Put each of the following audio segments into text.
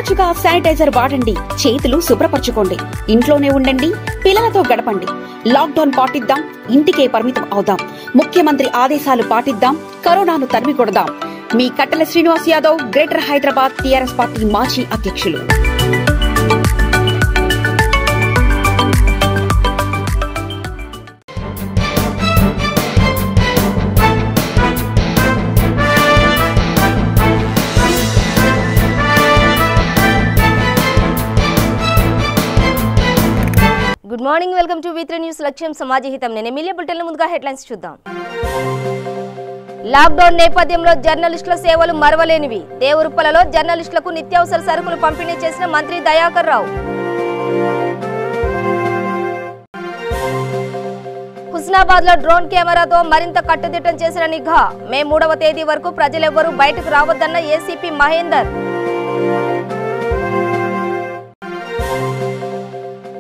తరచుగా శానిటైజర్ వాడండి, చేతులు శుభ్రపరచుకోండి, ఇంట్లోనే ఉండండి, పిల్లలతో గడపండి. లాక్డౌన్ పాటిద్దాం, ఇంటికే పరిమితం అవుదాం. ముఖ్యమంత్రి ఆదేశాలు పాటిద్దాం, కరోనాను తరిమి కొడదాం. మీ కట్టెల Srinivas Yadav, greater Hyderabad TRS party మాజీ అధ్యక్షులు. Good morning, welcome to V3 news. లక్ష్యం సమాజ హితం. నేను ఎమ్మెల్యే బులెటిన్ల ముందుగా హెడ్లైన్స్ చూద్దాం. లాక్డౌన్ నేపథ్యంలో జర్నలిస్టుల సేవలు మరవలేనివి. దేవరుప్పలలో జర్నలిస్టులకు నిత్యావసర సరుకులు పంపిణీ చేసిన మంత్రి దయాకర్ రావు. హుస్నాబాద్ లో డ్రోన్ కెమెరాతో మరింత కట్టుదిట్టం చేసిన నిఘా. మే 3వ తేదీ వరకు ప్రజలెవ్వరూ బయటకు రావద్దన్న ఏసీపీ మహేందర్.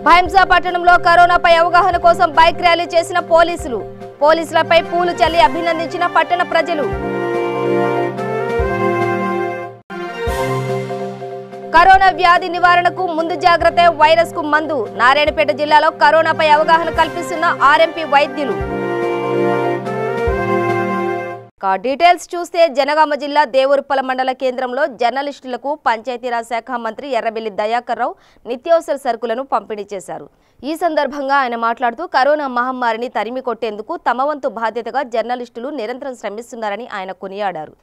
భైంసా పట్టణంలో కరోనాపై అవగాహన కోసం బైక్ ర్యాలీ చేసిన పోలీసులపై పూలు చల్లి అభినందించిన పట్టణ ప్రజలు. కరోనా వ్యాధి నివారణకు ముందు జాగ్రత్త, వైరస్ కు మందు. నారాయణపేట జిల్లాలో కరోనాపై అవగాహన కల్పిస్తున్న ఆర్ఎంపీ వైద్యులు. డీటెయిల్స్ చూస్తే జనగామ జిల్లా దేవరుప్పల మండల కేంద్రంలో జర్నలిస్టులకు పంచాయతీరాజ్ శాఖ మంత్రి ఎర్రబెల్లి దయాకర్ రావు నిత్యావసర సరుకులను పంపిణీ చేశారు. ఈ సందర్భంగా ఆయన మాట్లాడుతూ కరోనా మహమ్మారిని తరిమి కొట్టేందుకు తమ వంతు బాధ్యతగా జర్నలిస్టులు నిరంతరం శ్రమిస్తున్నారని ఆయన కొనియాడారు.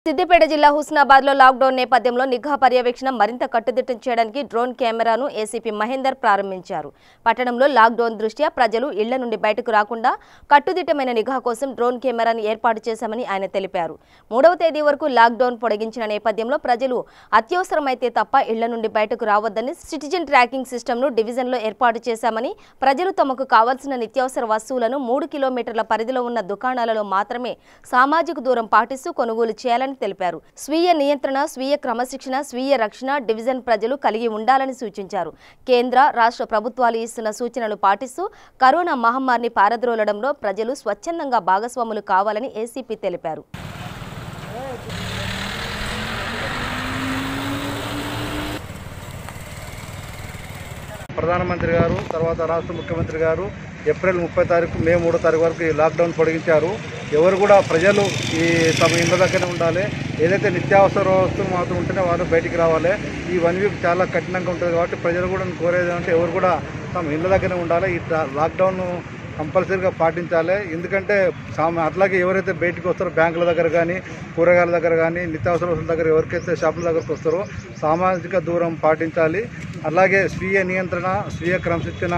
సిద్దిపేట జిల్లా హుస్నాబాద్ లో లాక్డౌన్ నేపథ్యంలో నిఘా పర్యవేక్షణ మరింత కట్టుదిట్టం చేయడానికి డ్రోన్ కెమెరాను ఏసీపీ మహేందర్ ప్రారంభించారు. పట్టణంలో లాక్డౌన్ దృష్ట్యా ప్రజలు ఇళ్ల నుండి బయటకు రాకుండా కట్టుదిట్టమైన నిఘా కోసం డ్రోన్ కెమెరాను ఏర్పాటు చేశామని ఆయన తెలిపారు. 3వ తేదీ వరకు లాక్డౌన్ పొడిగించిన నేపథ్యంలో ప్రజలు అత్యవసరమైతే తప్ప ఇళ్ల నుండి బయటకు రావద్దని సిటిజన్ ట్రాకింగ్ సిస్టమ్ను డివిజన్లో ఏర్పాటు చేశామని, ప్రజలు తమకు కావాల్సిన నిత్యావసర వస్తువులను 3 కిలోమీటర్ల పరిధిలో ఉన్న దుకాణాలలో మాత్రమే సామాజిక దూరం పాటిస్తూ కొనుగోలు చేయాలని తెలిపారు. స్వీయ నియంత్రణ, స్వీయ క్రమశిక్షణ, స్వీయ రక్షణ డివిజన్ ప్రజలు కలిగి ఉండాలని సూచించారు. కేంద్ర, రాష్ట్ర ప్రభుత్వాలు ఇస్తున్న సూచనలు పాటిస్తూ కరోనా మహమ్మారిని పారద్రోలడంలో ప్రజలు స్వచ్ఛందంగా భాగస్వాములు కావాలని ఏసీపీ తెలిపారు. ప్రధానమంత్రి గారు, తర్వాత రాష్ట్ర ముఖ్యమంత్రి గారు ఏప్రిల్ 30 తారీఖు, మే 3వ తారీఖు వరకు ఈ లాక్డౌన్ పొడిగించారు. ఎవరు కూడా ప్రజలు ఈ తమ ఇళ్ళ దగ్గరనే ఉండాలి. ఏదైతే నిత్యావసర వస్తువులు మాత్రం ఉంటేనే వారు బయటికి రావాలి. ఈ 1 వీక్ చాలా కఠినంగా ఉంటుంది కాబట్టి ప్రజలు కూడా కోరేది అంటే ఎవరు కూడా తమ ఇళ్ళ దగ్గరనే ఉండాలి. ఈ లాక్డౌన్ కంపల్సరీగా పాటించాలి. ఎందుకంటే అట్లాగే ఎవరైతే బయటికి వస్తారో బ్యాంకుల దగ్గర కానీ, కూరగాయల దగ్గర కానీ, నిత్యావసర వస్తువుల దగ్గర ఎవరికైతే షాపుల దగ్గరకు వస్తారో సామాజిక దూరం పాటించాలి. అలాగే స్వీయ నియంత్రణ, స్వీయ క్రమశిక్షణ,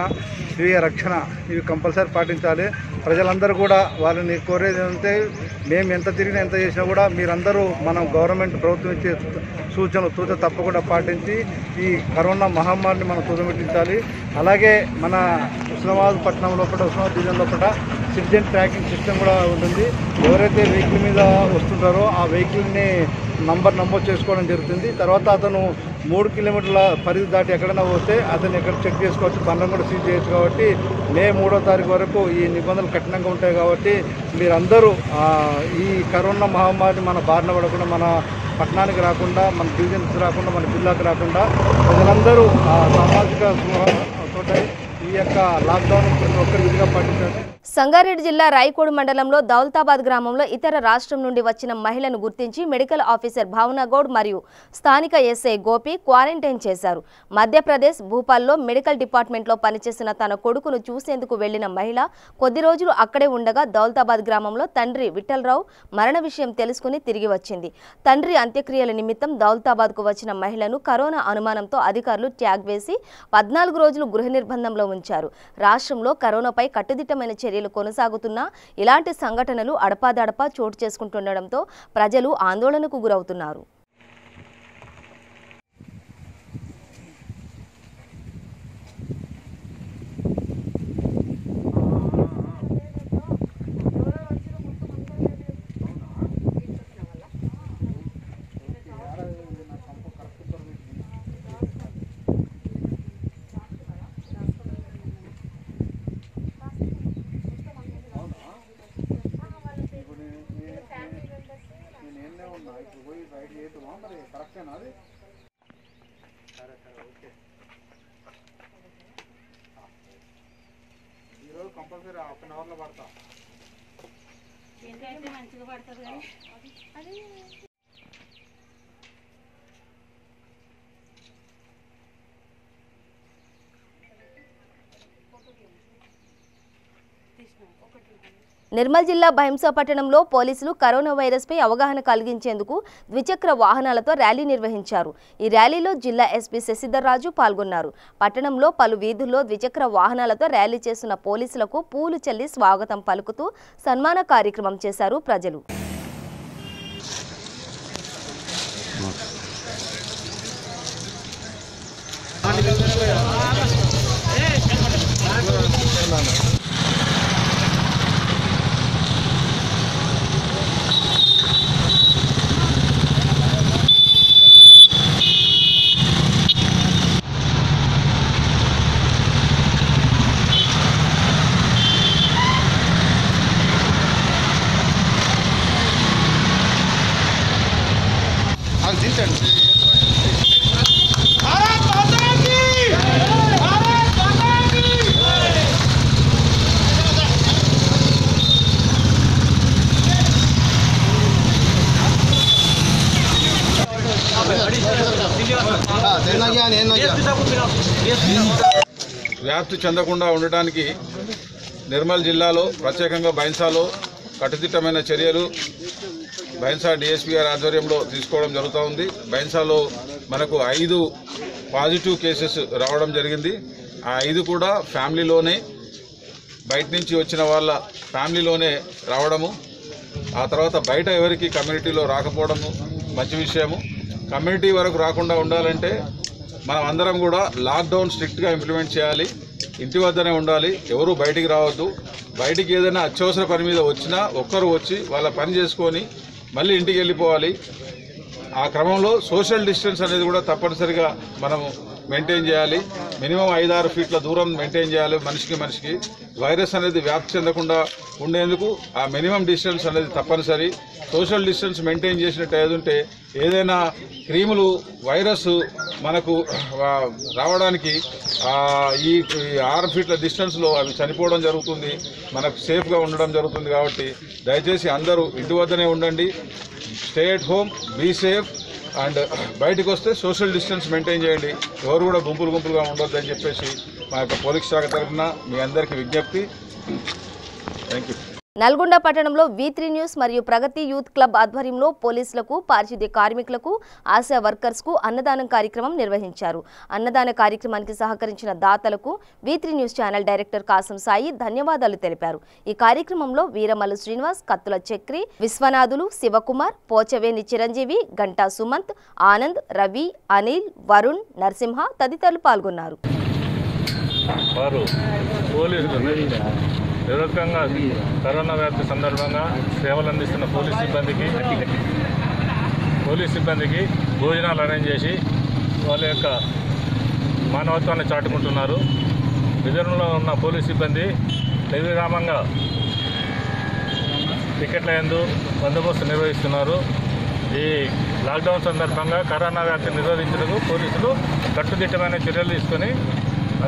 స్వీయ రక్షణ ఇవి కంపల్సరీ పాటించాలి. ప్రజలందరూ కూడా వాళ్ళని కోరేది అంటే మేము ఎంత తిరిగినా ఎంత చేసినా కూడా మీరందరూ మనం గవర్నమెంట్ ప్రభుత్వం ఇచ్చే సూచన తప్పకుండా పాటించి ఈ కరోనా మహమ్మారిని మనం తుదముట్టించాలి. అలాగే మన హుస్నాబాద్ పట్టణం లోపల, హుస్నాబాద్ డివిజన్ లోపల సిటిజన్ ట్రాకింగ్ సిస్టమ్ కూడా ఉంటుంది. ఎవరైతే వెహికల్ మీద వస్తుంటారో ఆ వెహికల్ని నమోదు చేసుకోవడం జరుగుతుంది. తర్వాత అతను 3 కిలోమీటర్ల పరిధి దాటి ఎక్కడైనా పోతే అతను ఎక్కడ చెక్ చేసుకోవచ్చు, బండ్లను కూడా సీజ్ చేయొచ్చు. కాబట్టి మే 3వ తారీఖు వరకు ఈ నిబంధనలు కఠినంగా ఉంటాయి. కాబట్టి మీరందరూ ఈ కరోనా మహమ్మారిని మన బారిన పడకుండా, మన పట్టణానికి రాకుండా, మన డివిజన్స్ రాకుండా, మన జిల్లాకు రాకుండా ప్రజలందరూ సామాజిక స్పృహతో ఈ యొక్క లాక్డౌన్ ఒక్కరి విధిగా పాటించారు. సంగారెడ్డి జిల్లా రాయకోడు మండలంలో దౌలతాబాద్ గ్రామంలో ఇతర రాష్ట్రం నుండి వచ్చిన మహిళను గుర్తించి మెడికల్ ఆఫీసర్ భావనగౌడ్ మరియు స్థానిక ఎస్ఐ గోపి క్వారంటైన్ చేశారు. మధ్యప్రదేశ్ భూపాల్లో మెడికల్ డిపార్ట్మెంట్లో పనిచేసిన తన కొడుకును చూసేందుకు వెళ్లిన మహిళ కొద్ది రోజులు అక్కడే ఉండగా దౌలతాబాద్ గ్రామంలో తండ్రి విఠలరావు మరణ విషయం తెలుసుకుని తిరిగి వచ్చింది. తండ్రి అంత్యక్రియల నిమిత్తం దౌలతాబాద్కు వచ్చిన మహిళను కరోనా అనుమానంతో అధికారులు ట్యాగ్ వేసి 14 రోజులు గృహ నిర్బంధంలో ఉంచారు. రాష్ట్రంలో కరోనాపై కట్టుదిట్టమైన చర్యలు కొనసాగుతున్నా ఇలాంటి సంఘటనలు అడపాదడపా చోటు చేసుకుంటుండడంతో ప్రజలు ఆందోళనకు గురవుతున్నారు. పోయి రైడ్ చేద్దామా మరి కరెక్టేనా అది? సరే ఓకే. ఈరోజు కంపల్సరీ హాఫ్ అన్ అవర్లో పడతా. ఏంటంటే మంచిగా పడుతుంది కానీ అది నిర్మల్ జిల్లా భైంసా పట్టణంలో పోలీసులు కరోనా వైరస్పై అవగాహన కలిగించేందుకు ద్విచక్ర వాహనాలతో ర్యాలీ నిర్వహించారు. ఈ ర్యాలీలో జిల్లా ఎస్పీ శశిధర్ రాజు పాల్గొన్నారు. పట్టణంలో పలు వీధుల్లో ద్విచక్ర వాహనాలతో ర్యాలీ చేస్తున్న పోలీసులకు పూలు చల్లి స్వాగతం పలుకుతూ సన్మాన కార్యక్రమం చేశారు ప్రజలు. వ్యాప్తి చెందకుండా ఉండటానికి నిర్మల్ జిల్లాలో ప్రత్యేకంగా బైన్సాలో కట్టుదిట్టమైన చర్యలు బైన్సా డిఎస్పీ గారి ఆధ్వర్యంలో తీసుకోవడం జరుగుతూ ఉంది. బైన్సాలో మనకు 5 పాజిటివ్ కేసెస్ రావడం జరిగింది. ఆ 5 కూడా ఫ్యామిలీలోనే, బయట నుంచి వచ్చిన వాళ్ళ ఫ్యామిలీలోనే రావడము. ఆ తర్వాత బయట ఎవరికి కమ్యూనిటీలో రాకపోవడము మంచి విషయము. కమ్యూనిటీ వరకు రాకుండా ఉండాలంటే మనం అందరం కూడా లాక్డౌన్ స్ట్రిక్ట్గా ఇంప్లిమెంట్ చేయాలి. ఇంటి వద్దనే ఉండాలి, ఎవరు బయటికి రావద్దు. బయటికి ఏదైనా అత్యవసర పని మీద వచ్చినా ఒక్కరు వచ్చి వాళ్ళ పని చేసుకొని మళ్ళీ ఇంటికి వెళ్ళిపోవాలి. ఆ క్రమంలో సోషల్ డిస్టెన్స్ అనేది కూడా తప్పనిసరిగా మనం మెయింటైన్ చేయాలి. మినిమం 5-6 ఫీట్ల దూరం మెయింటైన్ చేయాలి మనిషికి. వైరస్ అనేది వ్యాప్తి చెందకుండా ఉండేందుకు ఆ మినిమం డిస్టెన్స్ అనేది తప్పనిసరి. సోషల్ డిస్టెన్స్ మెయింటైన్ చేసినట్టు ఏదుంటే ఏదైనా క్రిములు వైరస్ మనకు రావడానికి ఈ 6 ఫీట్ల డిస్టెన్స్లో అవి చనిపోవడం జరుగుతుంది, మనకు సేఫ్గా ఉండడం జరుగుతుంది. కాబట్టి దయచేసి అందరూ ఇంటి వద్దనే ఉండండి. Stay at home, be safe and బయటకు వస్తే సోషల్ డిస్టెన్స్ మెయింటైన్ చేయండి. ఎవరు కూడా గుంపులుగా ఉండొద్దని చెప్పేసి మా యొక్క పోలీస్ శాఖ తరఫున మీ అందరికీ విజ్ఞప్తి. Thank you. నల్గొండ పట్టణంలో V3 న్యూస్ మరియు ప్రగతి యూత్ క్లబ్ ఆధ్వర్యంలో పోలీసులకు, పారిశుద్ధ్య కార్మికులకు, ఆశా వర్కర్స్కు అన్నదానం కార్యక్రమం నిర్వహించారు. అన్నదాన కార్యక్రమానికి సహకరించిన దాతలకు V3 news channel director Kasam Sai ధన్యవాదాలు తెలిపారు. ఈ కార్యక్రమంలో వీరమల్లు శ్రీనివాస్, కత్తుల చక్రి, విశ్వనాథులు, శివకుమార్, పోచవేని చిరంజీవి, గంటా సుమంత్, ఆనంద్, రవి, అనిల్, వరుణ్, నరసింహ తదితరులు పాల్గొన్నారు. నిరూపకంగా కరోనా వ్యాప్తి సందర్భంగా సేవలు అందిస్తున్న పోలీస్ సిబ్బందికి భోజనాలు అరేంజ్ చేసి వాళ్ళ యొక్క మానవత్వాన్ని చాటుకుంటున్నారు. విధులలో ఉన్న పోలీస్ సిబ్బంది నిర్విరామంగా టికెట్ల యందు బందోబస్తు నిర్వహిస్తున్నారు. ఈ లాక్డౌన్ సందర్భంగా కరోనా వ్యాప్తి నిరోధించేందుకు పోలీసులు కట్టుదిట్టమైన చర్యలు తీసుకొని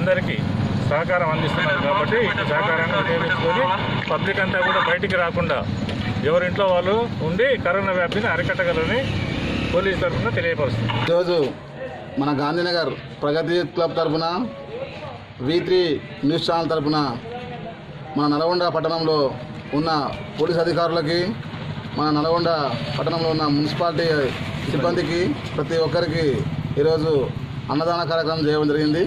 అందరికీ సహకారం అందిస్తున్నారు. కాబట్టి ఈ సహకారాన్ని ఉపయోగించుకొని పబ్లిక్ అంతా కూడా బయటికి రాకుండా ఎవరింట్లో వాళ్ళు ఉండి కరోనా వ్యాప్తిని అరికట్టగలని పోలీసు తరఫున తెలియపరుస్తుంది. ఈరోజు మన గాంధీనగర్ ప్రగతి క్లబ్ తరఫున V3 న్యూస్ ఛానల్ తరఫున మన నల్గొండ పట్టణంలో ఉన్న పోలీస్ అధికారులకి, మన నల్గొండ పట్టణంలో ఉన్న మున్సిపాలిటీ సిబ్బందికి, ప్రతి ఒక్కరికి ఈరోజు అన్నదాన కార్యక్రమం చేయడం జరిగింది.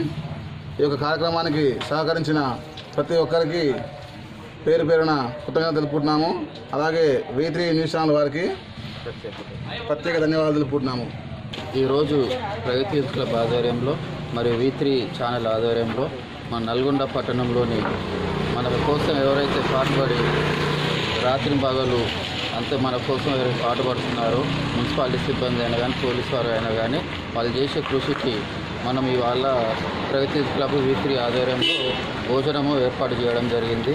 ఈ యొక్క కార్యక్రమానికి సహకరించిన ప్రతి ఒక్కరికి పేరు పేరున కృతజ్ఞతలు తెలుపుకుంటున్నాము. అలాగే V3 న్యూస్ ఛానల్ వారికి ప్రత్యేక ధన్యవాదాలు తెలుపుకుంటున్నాము. ఈరోజు ప్రగతి యూత్ క్లబ్ ఆధ్వర్యంలో మరియు V3 ఛానల్ ఆధ్వర్యంలో మన నల్గొండ పట్టణంలోని మన కోసం ఎవరైతే పాటుపడి రాత్రి పగలు అంతే మన కోసం ఎవరైతే పాటుపడుతున్నారో మున్సిపాలిటీ సిబ్బంది అయినా కానీ పోలీసు వారు అయినా కానీ వాళ్ళు చేసే కృషికి మనం ఇవాళ ప్రగతి క్లబ్ V3 ఆధ్వర్యంలో భోజనము ఏర్పాటు చేయడం జరిగింది.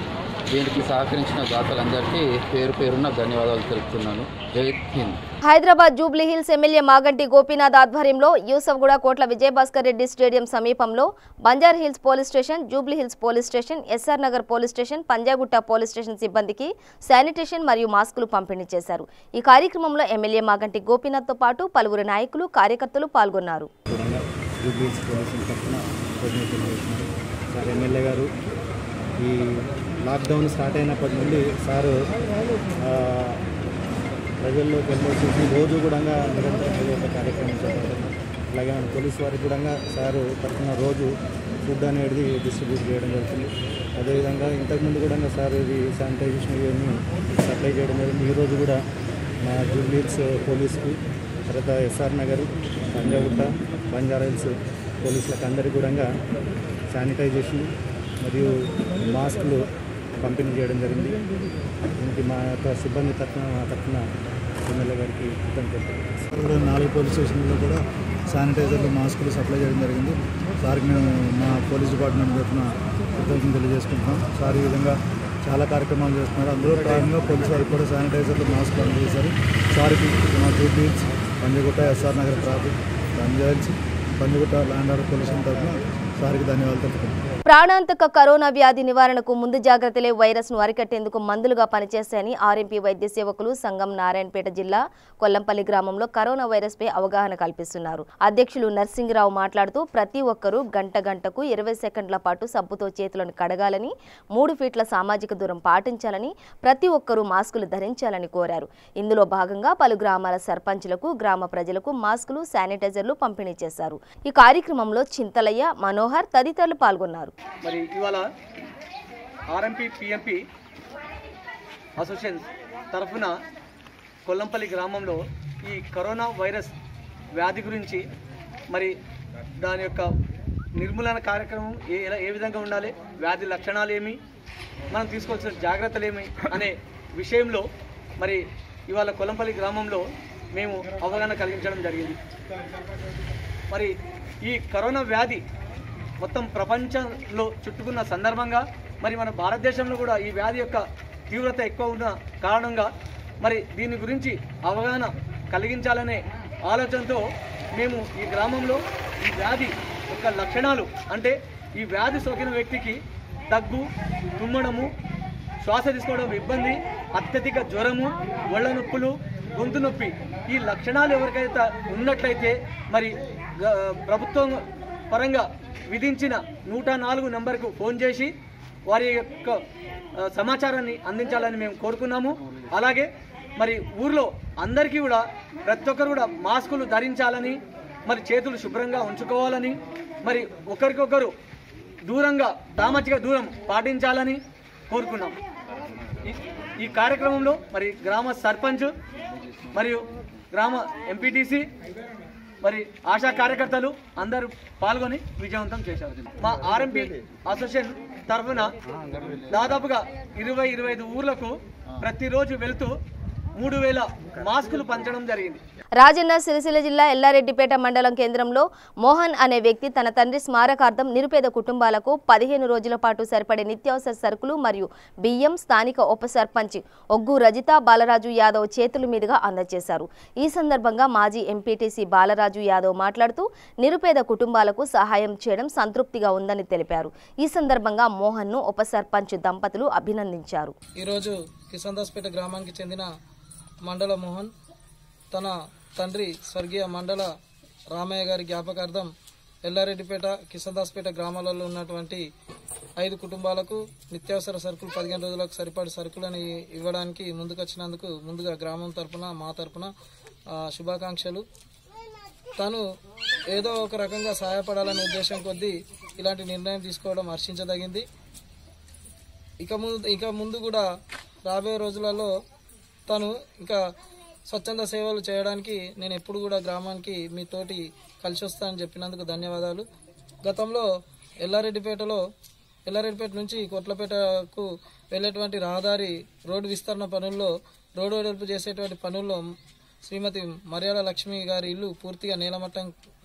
దీనికి సహకరించిన దాతలందరికీ పేరు పేరున ధన్యవాదాలు తెలుపుతున్నాను. Jai Hind. Hyderabad Jubilee Hills MLA Maganti Gopinath ఆధ్వర్యంలో యూసఫ్గూడ కోట్ల విజయభాస్కర్ రెడ్డి స్టేడియం సమీపంలో Banjara hills police station, Jubilee Hills police station, SR Nagar police station, Panjagutta police station సిబ్బందికి శానిటేషన్ మరియు మాస్కులు పంపిణీ చేశారు. ఈ కార్యక్రమంలో ఎమ్మెల్యే మాగంటి గోపీనాథ్తో పాటు పలువురు నాయకులు, కార్యకర్తలు పాల్గొన్నారు. ఎమ్మెల్యే గారు ఈ లాక్డౌన్ స్టార్ట్ అయినప్పటి నుండి సారు ప్రజల్లోకి వెళ్ళేసి రోజు కూడా నిరంతరం ఒక కార్యక్రమం చేపడుతున్నారు. అలాగే మన పోలీసు వారికి కూడా సారు తరఫున రోజు ఫుడ్ అనేది డిస్ట్రిబ్యూట్ చేయడం జరుగుతుంది. అదేవిధంగా ఇంతకుముందు కూడా సార్ ఇది శానిటైజేషన్ ఇవన్నీ సప్లై చేయడం జరిగింది. ఈరోజు కూడా మా జూబ్లీ హిల్స్ పోలీసుకి, తర్వాత ఎస్ఆర్ నగర్, పంజాగుట్ట, బంజారా హిల్స్ పోలీసులకు అందరికీ కూడా శానిటైజేషన్ మరియు మాస్కులు పంపిణీ చేయడం జరిగింది. దీనికి మా యొక్క సిబ్బంది తరఫున ఎమ్మెల్యే గారికి కృతజ్ఞతలు. 4 పోలీస్ స్టేషన్లో కూడా శానిటైజర్లు, మాస్కులు సప్లై చేయడం జరిగింది. సార్కి మేము మా పోలీస్ డిపార్ట్మెంట్ తరఫున కృతజ్ఞతలు తెలియజేసుకుంటున్నాం. సార్ ఈ విధంగా చాలా కార్యక్రమాలు చేస్తున్నారు. అందులో భాగంగా పోలీసు వారికి కూడా శానిటైజర్లు, మాస్కులు అందజేశారు. సార్కి మా Jubilee Hills, Panjagutta, SR Nagar traffic, Panjagutta land order police తరఫున సార్కి ధన్యవాదాలు తెలుపుతున్నాం. ప్రాణాంతక కరోనా వ్యాధి నివారణకు ముందు జాగ్రత్తలే వైరస్ను అరికట్టేందుకు మందులుగా పనిచేస్తాయని ఆర్ఎంపీ వైద్య సేవకులు సంఘం నారాయణపేట జిల్లా కొల్లంపల్లి గ్రామంలో కరోనా వైరస్పై అవగాహన కల్పిస్తున్నారు. అధ్యక్షులు నర్సింగరావు మాట్లాడుతూ ప్రతి ఒక్కరూ గంటకు 20 సెకండ్ల పాటు సబ్బుతో చేతులను కడగాలని, 3 ఫీట్ల సామాజిక దూరం పాటించాలని, ప్రతి ఒక్కరూ మాస్కులు ధరించాలని కోరారు. ఇందులో భాగంగా పలు గ్రామాల సర్పంచులకు, గ్రామ ప్రజలకు మాస్కులు, శానిటైజర్లు పంపిణీ చేశారు. ఈ కార్యక్రమంలో చింతలయ్య, మనోహర్ తదితరులు పాల్గొన్నారు. మరి ఇవాళ ఆర్ఎంపీ పిఎంపీ అసోసియేషన్ తరఫున కొల్లంపల్లి గ్రామంలో ఈ కరోనా వైరస్ వ్యాధి గురించి, మరి దాని యొక్క నిర్మూలన కార్యక్రమం ఏ విధంగా ఉండాలి, వ్యాధి లక్షణాలు ఏమి, మనం తీసుకోవాల్సిన జాగ్రత్తలు ఏమి అనే విషయంలో మరి ఇవాళ కొల్లంపల్లి గ్రామంలో మేము అవగాహన కలిగించడం జరిగింది. మరి ఈ కరోనా వ్యాధి మొత్తం ప్రపంచంలో చుట్టుకున్న సందర్భంగా మరి మన భారతదేశంలో కూడా ఈ వ్యాధి యొక్క తీవ్రత ఎక్కువ ఉన్న కారణంగా మరి దీని గురించి అవగాహన కలిగించాలనే ఆలోచనతో మేము ఈ గ్రామంలో ఈ వ్యాధి యొక్క లక్షణాలు, అంటే ఈ వ్యాధి సోకిన వ్యక్తికి దగ్గు, తుమ్మడము, శ్వాస తీసుకోవడం ఇబ్బంది, అత్యధిక జ్వరము, ఒళ్ళ నొప్పులు, గొంతు నొప్పి, ఈ లక్షణాలు ఎవరికైతే ఉన్నట్లయితే మరి ప్రభుత్వం పరంగా విధించిన 104 నంబర్కు ఫోన్ చేసి వారి యొక్క సమాచారాన్ని అందించాలని మేము కోరుకున్నాము. అలాగే మరి ఊర్లో అందరికీ కూడా ప్రతి ఒక్కరు కూడా మాస్కులు ధరించాలని, మరి చేతులు శుభ్రంగా ఉంచుకోవాలని, మరి ఒకరికొకరు దూరంగా సామాజిక దూరం పాటించాలని కోరుకున్నాం. ఈ కార్యక్రమంలో మరి గ్రామ సర్పంచ్ మరియు గ్రామ ఎంపీటీసీ, మరి ఆశా కార్యకర్తలు అందరూ పాల్గొని విజయవంతం చేశారు. మా ఆర్ఎంపీ అసోసియేషన్ తరఫున దాదాపుగా 20-25 ఊర్లకు ప్రతిరోజు వెళ్తూ 3000 మాస్కులు పంచడం జరిగింది. రాజన్న సిరిసిల్ల జిల్లా ఎల్లారెడ్డిపేట మండలం కేంద్రంలో మోహన్ అనే వ్యక్తి తన తండ్రి స్మారకార్థం నిరుపేద కుటుంబాలకు 15 రోజుల పాటు సరిపడే నిత్యావసర సరుకులు మరియు బియ్యం స్థానిక ఉప సర్పంచ్ ఒగ్గు రజిత బాలరాజు యాదవ్ చేతుల మీదుగా అందజేశారు. ఈ సందర్భంగా మాజీ ఎంపీటీసీ బాలరాజు యాదవ్ మాట్లాడుతూ నిరుపేద కుటుంబాలకు సహాయం చేయడం సంతృప్తిగా ఉందని తెలిపారు. ఈ సందర్భంగా మోహన్ను ఉప సర్పంచ్ దంపతులు అభినందించారు. ఈరోజు కిసందాస్పేట గ్రామానికి చెందిన మండల మోహన్ తన తండ్రి స్వర్గీయ మండల రామయ్య గారి జ్ఞాపకార్థం ఎల్లారెడ్డిపేట, కిసందాస్పేట గ్రామాలలో ఉన్నటువంటి 5 కుటుంబాలకు నిత్యావసర సరుకులు 15 రోజులకు సరిపడే సరుకులను ఇవ్వడానికి ముందుకొచ్చినందుకు ముందుగా గ్రామం తరపున, మా తరపున శుభాకాంక్షలు. తను ఏదో ఒక రకంగా సహాయపడాలనే ఉద్దేశం కొద్దీ ఇలాంటి నిర్ణయం తీసుకోవడం హర్షించదగింది. ఇక ముందు కూడా రాబోయే రోజులలో తను ఇంకా స్వచ్ఛంద సేవలు చేయడానికి నేను ఎప్పుడు కూడా గ్రామానికి మీతోటి కలిసి వస్తానని చెప్పినందుకు ధన్యవాదాలు. గతంలో ఎల్లారెడ్డిపేట నుంచి కొట్లపేటకు వెళ్ళేటువంటి రహదారి రోడ్డు విస్తరణ పనుల్లో, రోడ్డు వెడల్పు చేసేటువంటి పనుల్లో శ్రీమతి మర్యాద లక్ష్మి గారి ఇల్లు పూర్తిగా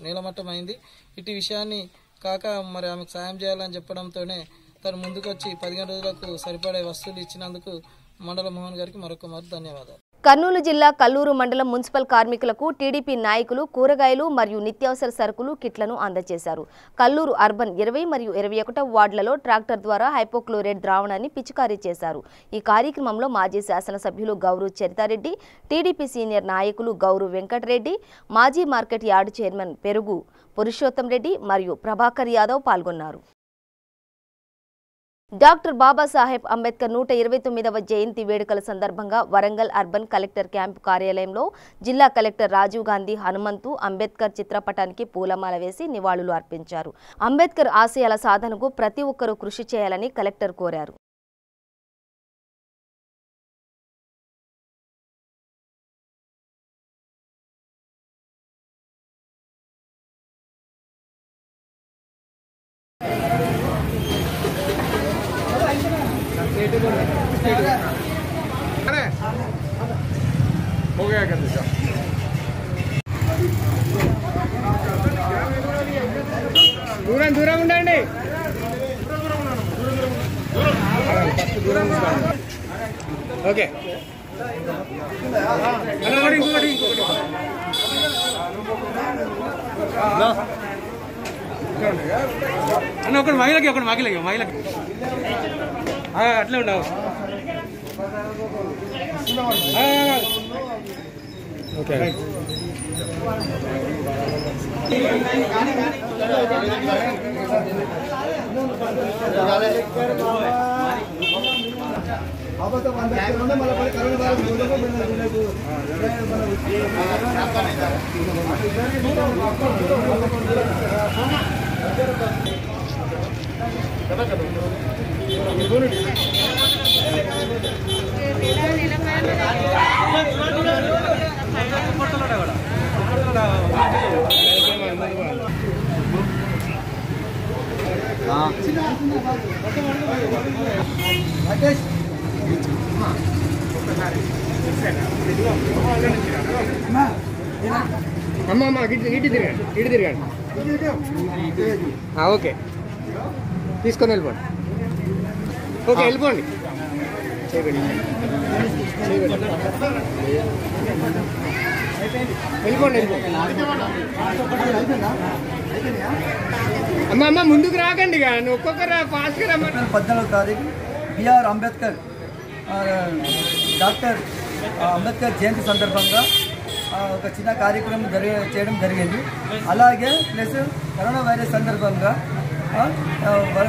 నేలమట్టం అయింది. ఇటు విషయాన్ని కాక మరి ఆమెకు సాయం చేయాలని చెప్పడంతోనే తను ముందుకొచ్చి 15 రోజులకు సరిపడే వస్తువులు ఇచ్చినందుకు మండల మోహన్ గారికి మరొకమారు ధన్యవాదాలు. కర్నూలు జిల్లా కల్లూరు మండలం మున్సిపల్ కార్మికులకు టీడీపీ నాయకులు కూరగాయలు మరియు నిత్యావసర సరుకులు కిట్లను అందజేశారు. కల్లూరు అర్బన్ 20 మరియు 21 వార్డులలో ట్రాక్టర్ ద్వారా హైపోక్లోరైడ్ ద్రావణాన్ని పిచికారీ చేశారు. ఈ కార్యక్రమంలో మాజీ శాసనసభ్యులు గౌరు చరితారెడ్డి, టీడీపీ సీనియర్ నాయకులు గౌరు వెంకటరెడ్డి, మాజీ మార్కెట్ యార్డు చైర్మన్ పెరుగు పురుషోత్తం రెడ్డి మరియు ప్రభాకర్ యాదవ్ పాల్గొన్నారు. డాక్టర్ బాబాసాహెబ్ అంబేద్కర్ 129వ జయంతి వేడుకల సందర్భంగా వరంగల్ అర్బన్ కలెక్టర్ క్యాంపు కార్యాలయంలో జిల్లా కలెక్టర్ రాజీవ్ గాంధీ హనుమంతు అంబేద్కర్ చిత్రపటానికి పూలమాల వేసి నివాళులు అర్పించారు. అంబేద్కర్ ఆశయాల సాధనకు ప్రతి ఒక్కరూ కృషి చేయాలని కలెక్టర్ కోరారు. हो गया क्या దూరం ఉండండి. ఓకే అన్న ఒకటి మహిళకి అట్లే ఉండవు. ఓకే అమ్మ ఇటు తిరగండి. ఓకే తీసుకొని వెళ్ళిపోండి. ఓకే వెళ్ళిపోండి. అమ్మ ముందుకు రాకండి, ఒక్కొక్కరు ఫాస్ట్గా రమ్మని. 14వ తారీఖు బిఆర్ అంబేద్కర్ డాక్టర్ అంబేద్కర్ జయంతి సందర్భంగా ఒక చిన్న కార్యక్రమం చేయడం జరిగింది. అలాగే ప్లస్ కరోనా వైరస్ సందర్భంగా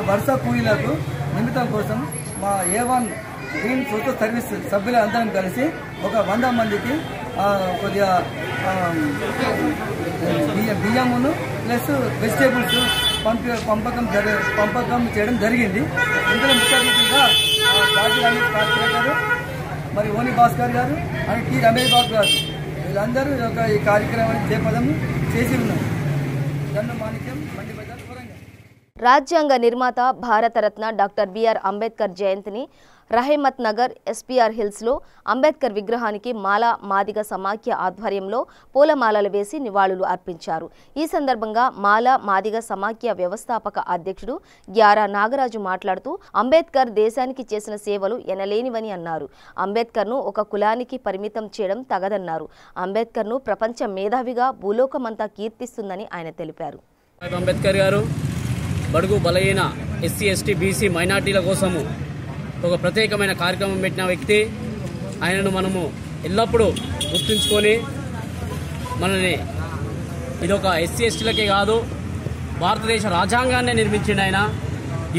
వరుస కూలీలకు నిమిత్తం కోసం మా A1 గ్రీన్ సోషల్ సర్వీస్ సభ్యులందరం కలిసి ఒక 100 మందికి కొద్దిగా బియ్యమును ప్లస్ వెజిటేబుల్స్ పంపకం చేయడం జరిగింది. ఇందులో ముఖ్య అతిథిగా రాజీ రమేష్ గారు, మరి ఓని భాస్కర్ గారు అండ్ టి రమేష్ బాబు గారు వీళ్ళందరూ ఈ కార్యక్రమాన్ని చేపదం చేసి ఉన్నారు. గన్ను మాణిక్యం మండి బజార్ వరంగల్. రాజ్యాంగ నిర్మాత భారతరత్న డాక్టర్ బిఆర్ అంబేద్కర్ జయంతిని రహమత్ నగర్ ఎస్పీఆర్ హిల్స్లో అంబేద్కర్ విగ్రహానికి మాలా మాదిగ సమాఖ్య ఆధ్వర్యంలో పూలమాలలు వేసి నివాళులు అర్పించారు. ఈ సందర్భంగా మాలా మాదిగ సమాఖ్య వ్యవస్థాపక అధ్యక్షుడు గ్యారా నాగరాజు మాట్లాడుతూ అంబేద్కర్ దేశానికి చేసిన సేవలు ఎనలేనివని అన్నారు. అంబేద్కర్ను ఒక కులానికి పరిమితం చేయడం తగదన్నారు. అంబేద్కర్ను ప్రపంచ మేధావిగా భూలోకమంతా కీర్తిస్తుందని ఆయన తెలిపారు. అంబేద్కర్ గారు బడుగు బలహీన ఎస్సీ ఎస్టీ బీసీ మైనార్టీల కోసము ఒక ప్రత్యేకమైన కార్యక్రమం పెట్టిన వ్యక్తి. ఆయనను మనము ఎల్లప్పుడూ గుర్తుంచుకొని మనని ఇదొక ఎస్సీ ఎస్టీలకే కాదు భారతదేశ రాజ్యాంగాన్ని నిర్మించిండు ఆయన.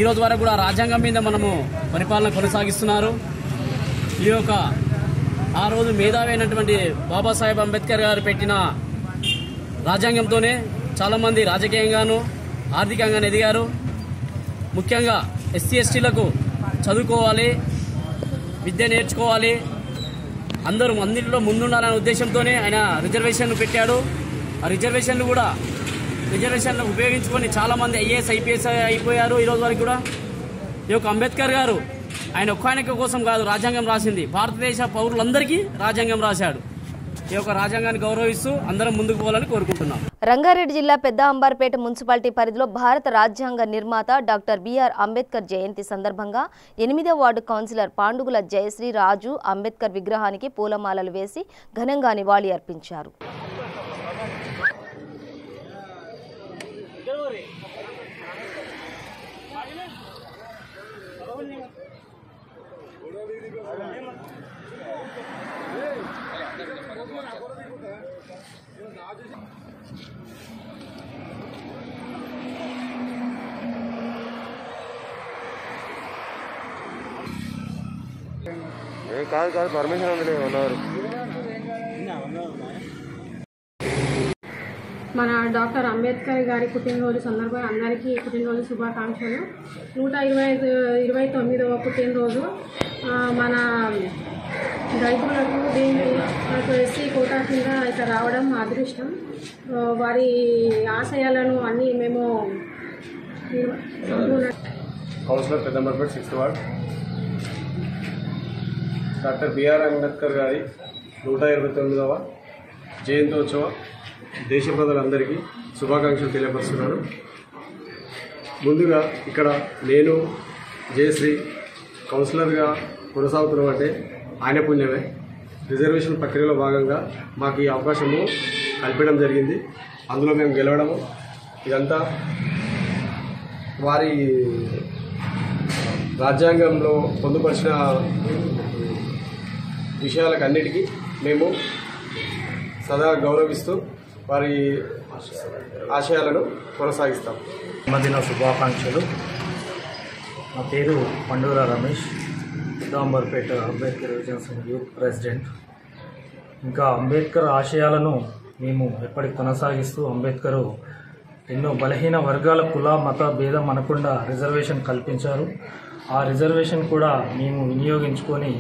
ఈరోజు వరకు కూడా రాజ్యాంగం మీద మనము పరిపాలన కొనసాగిస్తున్నారు. ఈ యొక్క ఆ రోజు మేధావి అయినటువంటి బాబాసాహెబ్ అంబేద్కర్ గారు పెట్టిన రాజ్యాంగంతోనే చాలామంది రాజకీయంగాను ఆర్థికంగాను ఎదిగారు. ముఖ్యంగా ఎస్సీ ఎస్టీలకు చదువుకోవాలి, విద్య నేర్చుకోవాలి, అందరూ అన్నింటిలో ముందుండాలనే ఉద్దేశంతోనే ఆయన రిజర్వేషన్లు పెట్టాడు. ఆ రిజర్వేషన్లు ఉపయోగించుకొని చాలామంది ఐఏఎస్ ఐపీఎస్ అయిపోయారు. ఈరోజు వరకు కూడా ఈ యొక్క అంబేద్కర్ గారు ఆయన ఒక్క కోసం కాదు రాజ్యాంగం రాసింది, భారతదేశ పౌరులందరికీ రాజ్యాంగం రాశాడు. ఈ యొక్క రాజ్యాంగాన్ని గౌరవిస్తూ అందరం ముందుకు పోవాలని కోరుకుంటున్నాం. రంగారెడ్డి జిల్లా పెద్ద అంబార్పేట మున్సిపాలిటీ పరిధిలో భారత రాజ్యాంగ నిర్మాత డాక్టర్ బిఆర్ అంబేద్కర్ జయంతి సందర్భంగా 8వ వార్డు కౌన్సిలర్ పాండుగుల జయశ్రీ రాజు అంబేద్కర్ విగ్రహానికి పూలమాలలు వేసి ఘనంగా నివాళి అర్పించారు. కాదు పర్మిషన్ ఉంది ఉన్నారు. మన డాక్టర్ అంబేద్కర్ గారి పుట్టినరోజు సందర్భంగా అందరికీ పుట్టినరోజు శుభాకాంక్షలు. 129వ పుట్టినరోజు మన రైతులకు దీన్ని ఎస్సీ కోటా కింద ఇక్కడ రావడం అదృష్టం. వారి ఆశయాలను అన్నీ మేము councillor Peddamberpet 6th ward doctor BR Ambedkar గారి 129వ జయంతోత్సవ దేశ ప్రజలందరికీ శుభాకాంక్షలు తెలియపరుస్తున్నాను. ముందుగా ఇక్కడ నేను జయశ్రీ కౌన్సిలర్గా కొనసాగుతున్నామంటే ఆయన పుణ్యమే. రిజర్వేషన్ ప్రక్రియలో భాగంగా మాకు ఈ అవకాశము కల్పించడం జరిగింది. అందులో మేము గెలవడము ఇదంతా వారి రాజ్యాంగంలో పొందుపరిచిన విషయాలకు అన్నిటికీ మేము సదా గౌరవిస్తూ వారి ఆశయాలను కొనసాగిస్తాం. జన్మదిన శుభాకాంక్షలు. నా పేరు పండుగల రమేష్, పెద్దాంబర్పేట అంబేద్కర్ యువజన యూత్ ప్రెసిడెంట్. ఇంకా అంబేద్కర్ ఆశయాలను మేము ఎప్పటికి కొనసాగిస్తూ అంబేద్కర్ ఎన్నో బలహీన వర్గాల కుల మత భేదం అనకుండా రిజర్వేషన్ కల్పించారు. ఆ రిజర్వేషన్ కూడా మేము వినియోగించుకొని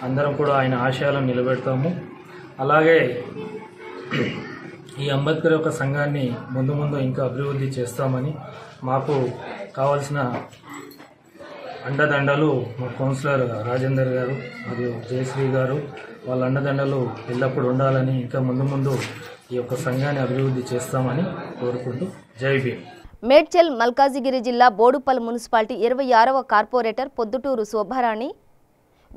అందరం కూడా ఆయన ఆశయాలను నిలబెడతాము. అలాగే ఈ అంబేద్కర్ యొక్క సంఘాన్ని ముందు ఇంకా అభివృద్ధి చేస్తామని, మాకు కావాల్సిన అండదండలు మా కౌన్సిలర్ రాజేందర్ గారు మరియు జయశ్రీ గారు వాళ్ళ అండదండలు ఎల్లప్పుడూ ఉండాలని, ఇంకా ముందు ఈ యొక్క సంఘాన్ని అభివృద్ధి చేస్తామని కోరుకుంటూ జై భీమ్. మేడ్చల్ మల్కాజిగిరి జిల్లా బోడుపల్ మున్సిపాలిటీ 26వ కార్పొరేటర్ పొద్దుటూరు శోభారాణి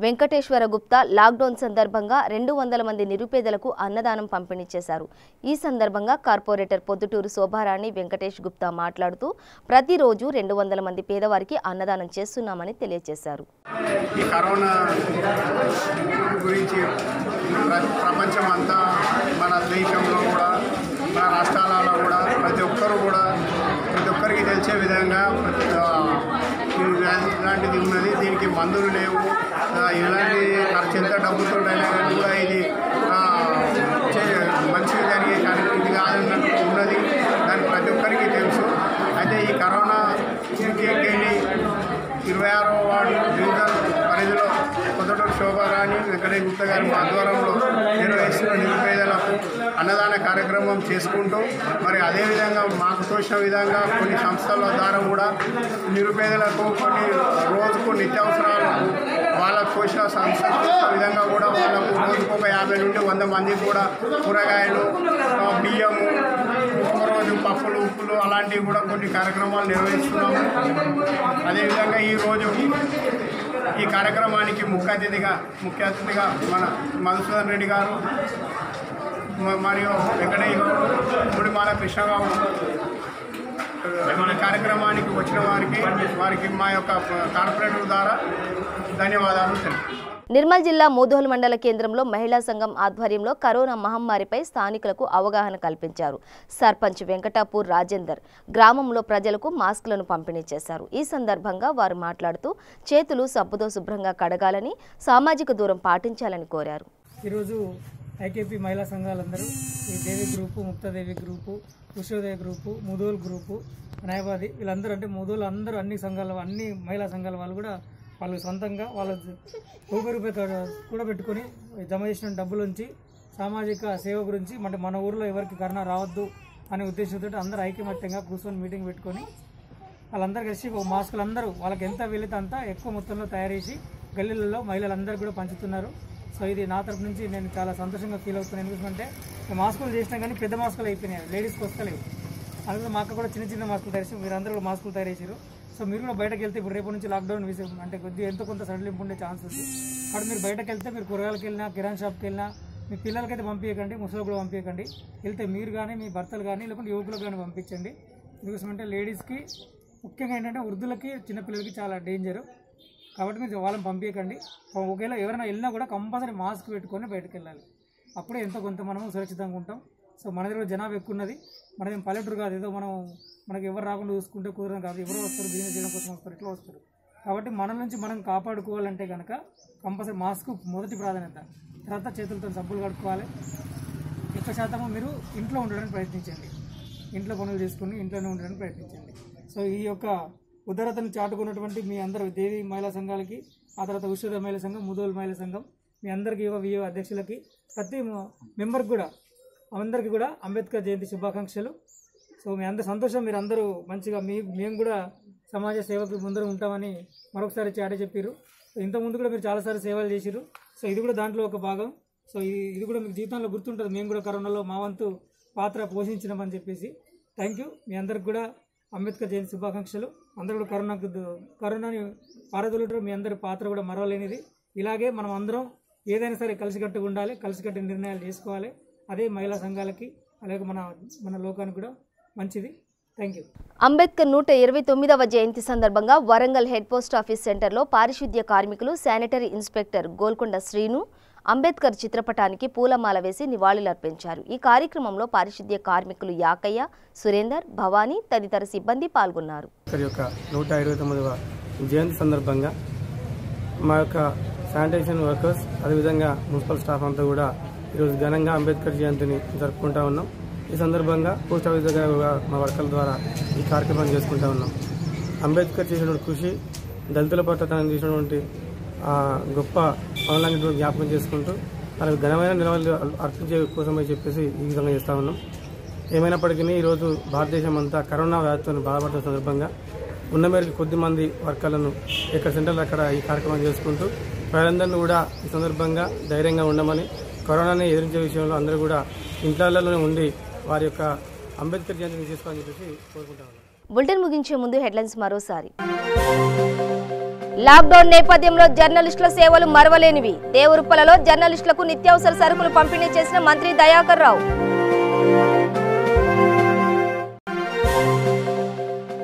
వెంకటేశ్వర గుప్తా లాక్డౌన్ సందర్భంగా 200 మంది నిరుపేదలకు అన్నదానం పంపిణీ చేశారు. ఈ సందర్భంగా కార్పొరేటర్ పొద్దుటూరు శోభారాణి వెంకటేష్ గుప్తా మాట్లాడుతూ ప్రతిరోజు 200 మంది పేదవారికి అన్నదానం చేస్తున్నామని తెలియజేశారు. ఈ కరోనా గురించి ప్రపంచం అంతా, మన దేశంలో కూడా, మన రాష్ట్రాలలో కూడా ప్రతి ఒక్కరికి తెలిసే విధంగా ఇలాంటిది ఉన్నది. దీనికి మందులు లేవు. ఎలాంటి ఖర్చు ఎంత డబ్బుతో అయినా కూడా ఇది మంచిగా జరిగే కార్యక్రమం ఇది కాదన్నట్టు ఉన్నది. దాని ప్రతి ఒక్కరికి తెలుసు. అయితే ఈ కరోనా 26వ వార్డు డివిజన్ పరిధిలో పొద్దుటూరు శోభారాణి వెంకటేష్ గుప్తా గారి ఆధ్వర్యంలో నిర్వహిస్తున్న నిరుపేదలకు అన్నదాన కార్యక్రమం చేసుకుంటూ, మరి అదేవిధంగా మాకు తోచిన విధంగా కొన్ని సంస్థల ద్వారా కూడా నిరుపేదలకు కొన్ని రోజుకు నిత్యావసరాలకు వాళ్ళకు తోచిన సంస్థ విధంగా కూడా వాళ్ళకు రోజుకు ఒక 50 నుండి 100 మందికి కూడా కూరగాయలు, బియ్యము, ఒకరోజు పప్పులు, ఉప్పులు అలాంటివి కూడా కొన్ని కార్యక్రమాలు నిర్వహిస్తున్నాము. అదేవిధంగా ఈరోజు ఈ కార్యక్రమానికి ముఖ్య అతిథిగా మన మధుసూదన్ రెడ్డి గారు మరియు వెంకటయ్య గుడిమాల కృష్ణరావు ఈ కార్యక్రమానికి వచ్చిన వారికి మా యొక్క కార్పొరేటర్ ద్వారా ధన్యవాదాలు తెలుపు. నిర్మల్ జిల్లా మోదోల్ మండల కేంద్రంలో మహిళా సంఘం ఆధ్వర్యంలో కరోనా మహమ్మారిపై స్థానికులకు అవగాహన కల్పించారు. సర్పంచ్ వెంకటాపూర్ రాజేందర్ గ్రామంలో ప్రజలకు మాస్కులను పంపిణీ చేశారు. ఈ సందర్భంగా వారు మాట్లాడుతూ చేతులు సబ్బుతో శుభ్రంగా కడగాలని, సామాజిక దూరం పాటించాలని కోరారు. ఈరోజు ఐకేపీ మహిళా సంఘాలందరూ ఈ Devi group, Muktadevi group, Ushodaya group, Mudhol group, న్యాయవాది వీళ్ళందరూ అంటే ముదోలు అందరూ అన్ని మహిళా సంఘాల వాళ్ళు కూడా వాళ్ళు సొంతంగా వాళ్ళ రూపాయి కూడా పెట్టుకొని జమ చేసిన డబ్బులుంచి సామాజిక సేవ గురించి అంటే మన ఊరిలో ఎవరికి కరోనా రావద్దు అనే ఉద్దేశంతో అందరూ ఐకమత్యంగా కూర్చొని మీటింగ్ పెట్టుకొని వాళ్ళందరూ కలిసి మాస్కులు అందరూ వాళ్ళకి ఎంత వీలైతే అంత ఎక్కువ మొత్తంలో తయారు చేసి గల్లీలలో మహిళలందరూ కూడా పంచుతున్నారు. సో ఇది నా తరపు నుంచి నేను చాలా సంతోషంగా ఫీల్ అవుతున్నాను. ఎందుకంటే మాస్కులు చేసినా కానీ పెద్ద మాస్కులు అయిపోయినాయి, లేడీస్కి వస్తలేవు. అందులో మా అక్క కూడా చిన్న చిన్న మాస్కులు తయారు చేసి, మీరు అందరూ కూడా మాస్కులు తయారు చేశారు. సో మీరు కూడా బయటకు వెళ్తే ఇప్పుడు రేపు నుంచి లాక్డౌన్ విషయం అంటే కొద్దిగా ఎంతో కొంత సడలింపు ఉండే ఛాన్స్ ఉంది. కాబట్టి మీరు బయటకు వెళ్తే, మీరు కూరగాయలకు వెళ్ళినా, కిరాణా షాప్కి వెళ్ళినా, మీ పిల్లలకైతే పంపించకండి, ముసలికి కూడా పంపించకండి. వెళ్తే మీరు కానీ మీ భర్తలు కానీ లేకుంటే యువకులకు కానీ పంపించండి. ఎందుకోసం అంటే లేడీస్కి ముఖ్యంగా ఏంటంటే వృద్ధులకి, చిన్నపిల్లలకి చాలా డేంజరు. కాబట్టి మీరు వాళ్ళని పంపించకండి. ఒకవేళ ఎవరైనా వెళ్ళినా కూడా కంపల్సరీ మాస్క్ పెట్టుకొని బయటకు వెళ్ళాలి. అప్పుడే ఎంతో కొంత మనము సురక్షితంగా ఉంటాం. సో మన దగ్గర జనాభా ఎక్కువ ఉన్నది, మనదేం పల్లెటూరు కాదు, ఏదో మనకి ఎవరు రాకుండా చూసుకుంటే కుదరడం కాదు. ఎవరో వస్తారు, బిజినెస్ చేయడం కోసం వస్తారు, ఇట్లా వస్తారు. కాబట్టి మన నుంచి మనం కాపాడుకోవాలంటే కనుక కంపల్సరీ మాస్క్ మొదటి ప్రాధాన్యత. తర్వాత చేతులతో సబ్బులు కడుక్కోవాలి. ఎక్కువ శాతం మీరు ఇంట్లో ఉండడానికి ప్రయత్నించండి, ఇంట్లో పనులు చేసుకుని ఇంట్లోనే ఉండడానికి ప్రయత్నించండి. సో ఈ యొక్క ఉదారతను చాటుకున్నటువంటి మీ అందరూ దేవి మహిళా సంఘాలకి, ఆ తర్వాత ఉషోద మహిళా సంఘం, ముదోల్ మహిళా సంఘం, మీ అందరికీ విఓ అధ్యక్షులకి, ప్రతి మెంబర్కి కూడా అందరికీ కూడా అంబేద్కర్ జయంతి శుభాకాంక్షలు. సో మీ అందరు సంతోషం, మీరు అందరూ మంచిగా మేము కూడా సమాజ సేవకు ముందర ఉంటామని మరొకసారి చాటే చెప్పారు. ఇంతకుముందు కూడా మీరు చాలాసార్లు సేవలు చేశారు. సో ఇది కూడా దాంట్లో ఒక భాగం. సో ఇది కూడా మీకు జీవితంలో గుర్తుంటుంది, మేము కూడా కరోనాలో మా వంతు పాత్ర పోషించినామని చెప్పేసి. Thank you. మీ అందరికి కూడా అంబేద్కర్ జయంతి శుభాకాంక్షలు. అందరూ కూడా కరోనాని పారదొలటం మీ అందరి పాత్ర కూడా మరవలేనిది. ఇలాగే మనం అందరం ఏదైనా సరే కలిసికట్టుగా ఉండాలి, కలిసికట్టు నిర్ణయాలు చేసుకోవాలి. అదే మహిళా సంఘాలకి అలాగే మన లోకానికి కూడా మంచిది. Thank you. అంబేద్కర్ 129వ జయంతి సందర్భంగా వరంగల్ హెడ్ పోస్ట్ ఆఫీస్ సెంటర్లో పారిశుద్ధ్య కార్మికులు, శానిటరీ ఇన్స్పెక్టర్ గోల్కొండ శ్రీను అంబేద్కర్ చిత్రపటానికి పూలమాల వేసి నివాళులర్పించారు. ఈ కార్యక్రమంలో పారిశుద్ధ్య కార్మికులు యాకయ్య, సురేందర్, భవానీ తదితర సిబ్బంది పాల్గొన్నారు. యొక్క 129వ జయంతి సందర్భంగా మా యొక్క శానిటేషన్ వర్కర్స్ అదేవిధంగా మున్సిపల్ స్టాఫ్ అంతా కూడా ఈరోజు ఘనంగా అంబేద్కర్ జయంతిని జరుపుకుంటా ఉన్నాం. ఈ సందర్భంగా పోస్ట్ ఆఫీస్ దగ్గర మా వర్కర్ల ద్వారా ఈ కార్యక్రమాన్ని చేసుకుంటా ఉన్నాం. అంబేద్కర్ చేసినటువంటి కృషి, దళితుల పట్ల తను చేసినటువంటి గొప్ప పనులన్నింటినీ జ్ఞాపకం చేసుకుంటూ వాళ్ళకి ఘనమైన నిలవలు అర్పించే కోసమని చెప్పేసి ఈ విధంగా చేస్తూ ఉన్నాం. ఏమైనప్పటికీ ఈరోజు భారతదేశం అంతా కరోనా వ్యాధితో బాధపడుతున్న సందర్భంగా ఉన్న మేరకు కొద్దిమంది వర్కర్లను ఎక్కడ సెంటర్లు అక్కడ ఈ కార్యక్రమం చేసుకుంటూ ప్రజలందరినీ కూడా ఈ సందర్భంగా ధైర్యంగా ఉండమని, కరోనాని ఎదిరించే విషయంలో అందరూ కూడా ఇంట్లలోనే ఉండి వారి యొక్క అంబేద్కర్ జయంతిని చేసుకోవాలని చెప్పేసి కోరుకుంటాం. బులెటిన్ ముగించే ముందు హెడ్లైన్స్ మరోసారి. లాక్డౌన్ నేపథ్యంలో జర్నలిస్టుల సేవలు మరవలేనివి. దేవరుప్పలలో జర్నలిస్టులకు నిత్యావసర సరుకులు పంపిణీ చేసిన మంత్రి దయాకర్ రావు.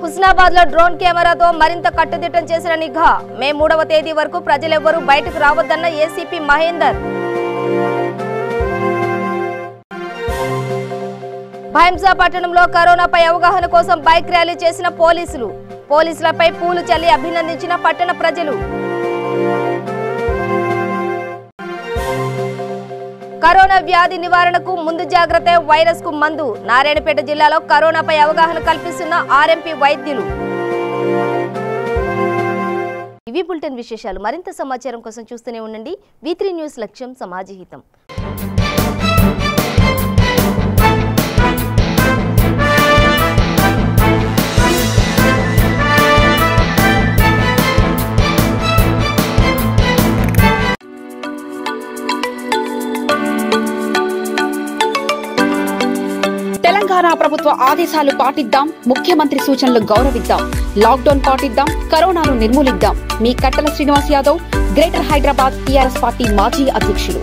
హుస్నాబాద్ లో డ్రోన్ కెమెరాతో మరింత కట్టుదిట్టం చేసిన నిఘా. మే 3వ తేదీ వరకు ప్రజలెవ్వరూ బయటకు రావద్దన్న ఏసీపీ మహేందర్. భైంసా పట్టణంలో కరోనాపై అవగాహన కోసం బైక్ ర్యాలీ చేసిన పోలీసులు. పోలీసులపై పూలు చల్లి అభినందించిన పట్టణ ప్రజలు. కరోనా వ్యాధి నివారణకు ముందు జాగ్రత్త, వైరస్ కు మందు. నారాయణపేట జిల్లాలో కరోనాపై అవగాహన కల్పిస్తున్న ఆర్ఎంపీ వైద్యులు. ఇవి బులెటిన్ విశేషాలు. మరింత సమాచారం కోసం చూస్తూనే ఉండండి. V3 న్యూస్, లక్ష్యం సమాజహితం. తెలంగాణ ప్రభుత్వ ఆదేశాలు పాటిద్దాం, ముఖ్యమంత్రి సూచనలు గౌరవిద్దాం, లాక్డౌన్ పాటిద్దాం, కరోనాను నిర్మూలిద్దాం. మీ కట్టల Srinivas Yadav, greater Hyderabad TRS party మాజీ అధ్యక్షులు.